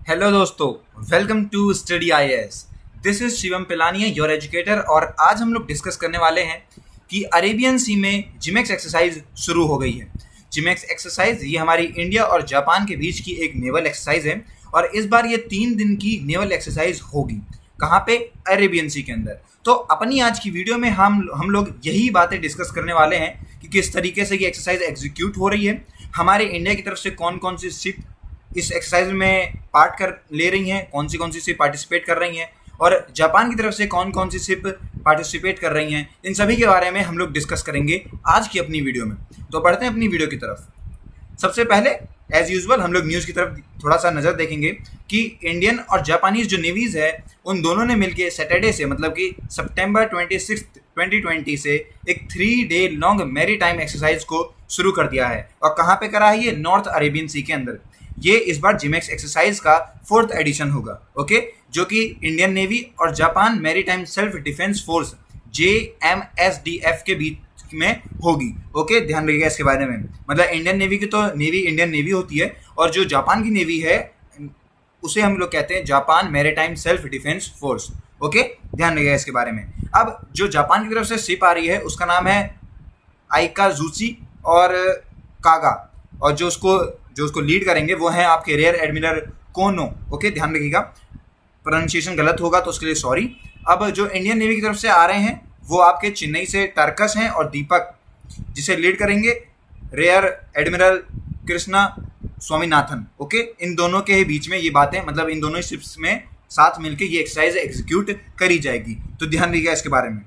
Hello दोस्तों, welcome to study IAS. This is Shivam Pilani, your educator. और आज हम लोग डिस्कस करने वाले हैं कि अरेबियन सी में जिमेक्स एक्सरसाइज शुरू हो गई है। जिमेक्स एक्सरसाइज ये हमारी इंडिया और जापान के बीच की एक नेवल एक्सरसाइज है और इस बार ये 3 दिन की नेवल एक्सरसाइज होगी। कहाँ पे? अरेबियन सी के अंदर। तो अपनी आज की वीडियो में हम लोग यही बातें डिस्कस करने वाले हैं कि किस तरीके से ये एक्सरसाइज एग्जीक्यूट हो रही है, हमारे इंडिया की तरफ से कौन कौन सी शिप इस एक्सरसाइज में पार्ट कर ले रही हैं, कौन सी शिप पार्टिसिपेट कर रही हैं, और जापान की तरफ से कौन सी शिप पार्टिसिपेट कर रही हैं। इन सभी के बारे में हम लोग डिस्कस करेंगे आज की अपनी वीडियो में। तो बढ़ते हैं अपनी वीडियो की तरफ। सबसे पहले एज यूजुअल हम लोग न्यूज़ की तरफ थोड़ा सा नज़र देखेंगे कि इंडियन और जापानीज जो नेवीज़ है उन दोनों ने मिलकर सैटरडे से मतलब कि सितंबर 26, 2020 से एक 3 day long maritime exercise को शुरू कर दिया है। और कहाँ पे करा है? ये नॉर्थ अरेबियन सी के अंदर। ये इस बार जिमेक्स एक्सरसाइज का 4th एडिशन होगा, ओके, जो कि इंडियन नेवी और Japan maritime self defence force JMSDF के बीच में होगी। ओके, ध्यान रखिएगा इसके बारे में। मतलब इंडियन नेवी की तो नेवी इंडियन नेवी होती है और जो जापान की नेवी है उसे हम लोग कहते हैं Japan maritime self defence force. Okay, ध्यान रखिएगा इसके बारे में। अब जो जापान की तरफ से शिप आ रही है उसका नाम है आइकाजुची और कागा, और जो उसको लीड करेंगे वो हैं आपके रियर एडमिरल कोनो। ओके, ध्यान रखिएगा, प्रोनाउंसिएशन गलत होगा तो उसके लिए सॉरी। अब जो इंडियन नेवी की तरफ से आ रहे हैं वो आपके चेन्नई से टर्कस हैं और दीपक, जिसे लीड करेंगे rear admiral Krishna Swaminathan. Okay, इन दोनों के ही बीच में ये बातें, मतलब इन दोनों शिप्स में साथ मिलकर ये एक्सरसाइज एग्जीक्यूट करी जाएगी। तो ध्यान रखिएगा इसके बारे में।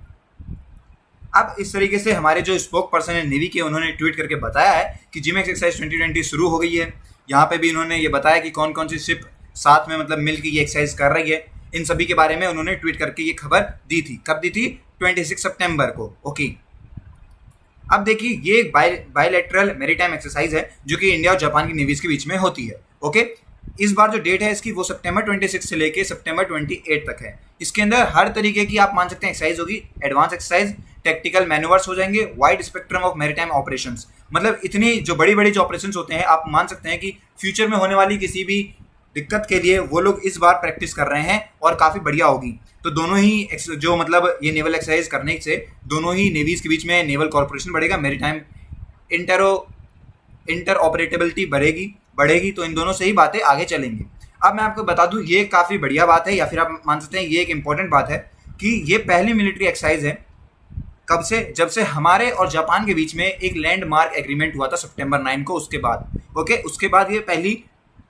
अब इस तरीके से हमारे जो स्पोक पर्सन है नेवी के, उन्होंने ट्वीट करके बताया है कि जिमेक्स एक्सरसाइज 2020 शुरू हो गई है। यहाँ पे भी इन्होंने ये बताया कि कौन कौन सी शिप साथ में मतलब मिलकर ये एक्सरसाइज कर रही है। इन सभी के बारे में उन्होंने ट्वीट करके ये खबर दी थी। कब दी थी? 26 सितंबर को। ओके, अब देखिए ये एक बायलैटरल मैरीटाइम एक्सरसाइज है जो कि इंडिया और जापान की नेवीज के बीच में होती है। ओके, इस बार जो डेट है इसकी वो सितंबर 26 से लेके सितंबर 28 तक है। इसके अंदर हर तरीके की आप मान सकते हैं एक्सरसाइज होगी। एडवांस एक्सरसाइज, टेक्टिकल मैन्यूवर्स हो जाएंगे, wide spectrum of maritime operations. मतलब इतनी जो बड़ी बड़ी जो ऑपरेशंस होते हैं, आप मान सकते हैं कि फ्यूचर में होने वाली किसी भी दिक्कत के लिए वो लोग इस बार प्रैक्टिस कर रहे हैं और काफ़ी बढ़िया होगी। तो दोनों ही जो मतलब ये नेवल एक्सरसाइज करने से दोनों ही नेवीज के बीच में नेवल कॉर्पोरेशन बढ़ेगा, मैरीटाइम इंटर ऑपरेटेबिलिटी बढ़ेगी। तो इन दोनों से ही बातें आगे चलेंगी। अब मैं आपको बता दूं, ये काफ़ी बढ़िया बात है, या फिर आप मान सकते हैं ये एक इंपॉर्टेंट बात है कि ये पहली मिलिट्री एक्सरसाइज है। कब से? जब से हमारे और जापान के बीच में एक लैंडमार्क एग्रीमेंट हुआ था सितंबर 9 को, उसके बाद। ओके, उसके बाद ये पहली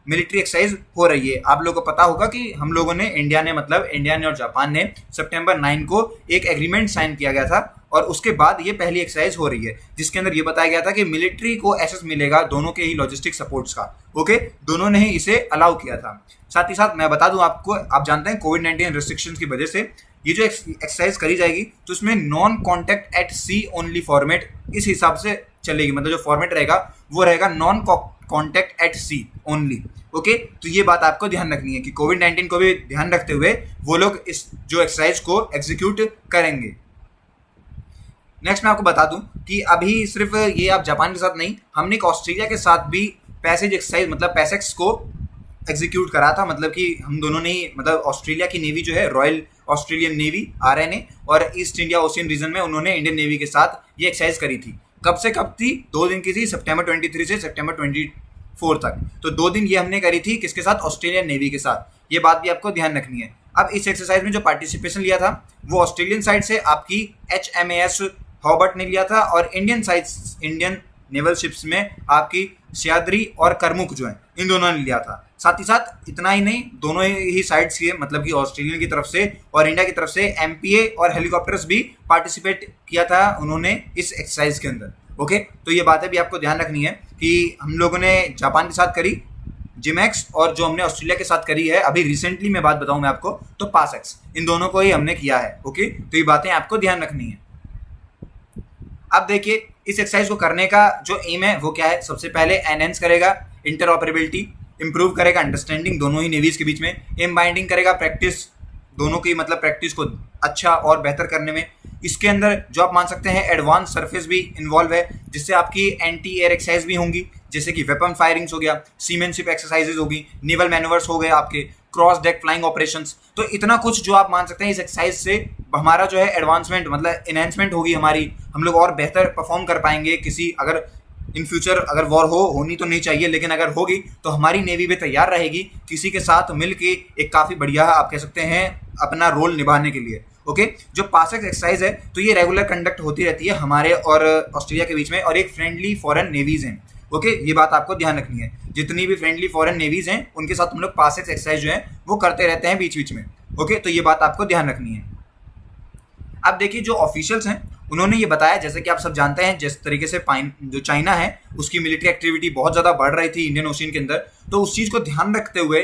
मिलिट्री एक्सरसाइज हो रही है। आप लोगों को पता होगा कि हम लोगों ने इंडिया ने और जापान ने सितंबर 9 को एक एग्रीमेंट साइन किया गया था और उसके बाद ये पहली एक्सरसाइज हो रही है, जिसके अंदर ये बताया गया था कि मिलिट्री को एक्सेस मिलेगा दोनों के ही लॉजिस्टिक सपोर्ट्स का। ओके, दोनों ने ही इसे अलाउ किया था। साथ ही साथ मैं बता दूं आपको, आप जानते हैं कोविड-19 रिस्ट्रिक्शंस की वजह से ये जो एक्सरसाइज करी जाएगी तो इसमें non contact at sea only format इस हिसाब से चलेगी। मतलब जो फॉर्मेट रहेगा वो रहेगा non contact at sea only. Okay, तो ये बात आपको ध्यान रखनी है कि कोविड-19 को भी ध्यान रखते हुए वो लोग इस जो एक्सरसाइज को एग्जीक्यूट करेंगे। नेक्स्ट मैं आपको बता दूं कि अभी सिर्फ ये आप जापान के साथ नहीं, हमने एक ऑस्ट्रेलिया के साथ भी पैसेज एक्सरसाइज मतलब पैसेक्स को एग्जीक्यूट करा था। मतलब कि हम दोनों ने ही, मतलब ऑस्ट्रेलिया की नेवी जो है रॉयल ऑस्ट्रेलियन नेवी RNA और ईस्ट इंडिया ओशियन रीजन में उन्होंने इंडियन नेवी के साथ ये एक्सरसाइज करी थी। कब से कब थी? 2 दिन की थी, सितंबर 23 से सितंबर 24 तक। तो 2 दिन ये हमने करी थी किसके साथ? ऑस्ट्रेलियन नेवी के साथ। ये बात भी आपको ध्यान रखनी है। अब इस एक्सरसाइज में जो पार्टिसिपेशन लिया था वो ऑस्ट्रेलियन साइड से आपकी HMAS हॉबर्ट ने लिया था और इंडियन नेवल शिप्स में आपकी सह्याद्री और करमुक जो है इन दोनों ने लिया था। साथ ही साथ इतना ही नहीं, दोनों ही साइड्स के मतलब कि ऑस्ट्रेलियन की तरफ से और इंडिया की तरफ से MPA और हेलीकॉप्टर्स भी पार्टिसिपेट किया था उन्होंने इस एक्सरसाइज के अंदर। ओके, तो ये बातें भी आपको ध्यान रखनी है कि हम लोगों ने जापान के साथ करी जिमेक्स और जो हमने ऑस्ट्रेलिया के साथ करी है अभी रिसेंटली मैं बात बताऊं मैं आपको, तो पासएक्स, इन दोनों को ही हमने किया है। ओके, तो ये बातें आपको ध्यान रखनी है। अब देखिए इस एक्सरसाइज को करने का जो एम है वो क्या है? सबसे पहले एनहेंस करेगा इंटरऑपरेबिलिटी, इंप्रूव करेगा अंडरस्टैंडिंग दोनों ही नेवीज के बीच में, एम बाइंडिंग करेगा प्रैक्टिस दोनों की मतलब प्रैक्टिस को अच्छा और बेहतर करने में। इसके अंदर जो आप मान सकते हैं एडवांस सरफेस भी इन्वॉल्व है, जिससे आपकी एंटी एयर एक्सरसाइज भी होंगी, जैसे कि वेपन फायरिंग्स हो गया, सीमेनशिप एक्सरसाइजेज होगी, नेवल मैनूवर्स हो गए, आपके क्रॉस डेक फ्लाइंग ऑपरेशंस। तो इतना कुछ जो आप मान सकते हैं इस एक्सरसाइज से हमारा जो है एडवांसमेंट मतलब एनहेंसमेंट होगी हमारी, हम लोग और बेहतर परफॉर्म कर पाएंगे। किसी अगर इन फ्यूचर अगर वॉर होनी तो नहीं चाहिए, लेकिन अगर होगी तो हमारी नेवी भी तैयार रहेगी किसी के साथ मिलके एक काफ़ी बढ़िया आप कह सकते हैं अपना रोल निभाने के लिए। ओके, जो पासेक्स एक्सरसाइज है तो ये रेगुलर कंडक्ट होती रहती है हमारे और ऑस्ट्रेलिया के बीच में, और एक फ्रेंडली फॉरेन नेवीज हैं। ओके, ये बात आपको ध्यान रखनी है, जितनी भी फ्रेंडली फॉरेन नेवीज हैं उनके साथ हम लोग पासेक्स एक्सरसाइज जो है वो करते रहते हैं बीच बीच में। ओके, तो ये बात आपको ध्यान रखनी है। अब देखिए जो ऑफिशियल्स हैं उन्होंने ये बताया, जैसे कि आप सब जानते हैं जिस तरीके से जो चाइना है उसकी मिलिट्री एक्टिविटी बहुत ज़्यादा बढ़ रही थी इंडियन ओशियन के अंदर, तो उस चीज़ को ध्यान रखते हुए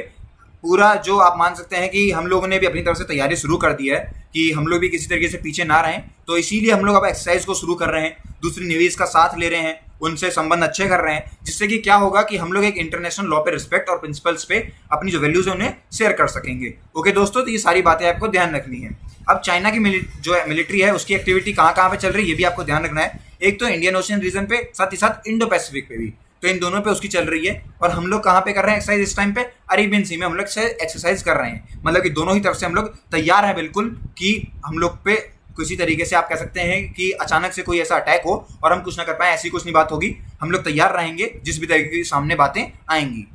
पूरा जो आप मान सकते हैं कि हम लोगों ने भी अपनी तरफ से तैयारी शुरू कर दी है कि हम लोग भी किसी तरीके से पीछे ना रहें। तो इसीलिए हम लोग अब एक्सरसाइज को शुरू कर रहे हैं, दूसरी नेवीज का साथ ले रहे हैं, उनसे संबंध अच्छे कर रहे हैं, जिससे कि क्या होगा कि हम लोग एक इंटरनेशनल लॉ पे रिस्पेक्ट और प्रिंसिपल्स पे अपनी जो वैल्यूज है उन्हें शेयर कर सकेंगे। ओके दोस्तों, तो ये सारी बातें आपको ध्यान रखनी है। अब चाइना की जो मिलिट्री है उसकी एक्टिविटी कहाँ कहाँ पे चल रही है ये भी आपको ध्यान रखना है। एक तो इंडियन ओशियन रीजन पे, साथ ही साथ इंडो पैसिफिक पे भी, तो इन दोनों पे उसकी चल रही है। और हम लोग कहाँ पे कर रहे हैं एक्सरसाइज इस टाइम पे? अरेबियन सी में हम लोग एक्सरसाइज कर रहे हैं, मतलब कि दोनों ही तरफ से हम लोग तैयार हैं बिल्कुल कि हम लोग पे किसी तरीके से आप कह सकते हैं कि अचानक से कोई ऐसा अटैक हो और हम कुछ ना कर पाए, ऐसी कुछ नहीं बात होगी। हम लोग तैयार रहेंगे जिस भी तरीके की सामने बातें आएंगी।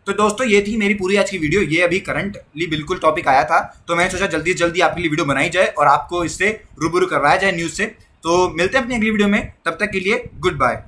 तो दोस्तों ये थी मेरी पूरी आज की वीडियो। ये अभी करंटली बिल्कुल टॉपिक आया था तो मैंने सोचा जल्दी से जल्दी आपके लिए वीडियो बनाई जाए और आपको इससे रूबरू करवाया जाए न्यूज़ से। तो मिलते हैं अपनी अगली वीडियो में, तब तक के लिए गुड बाय।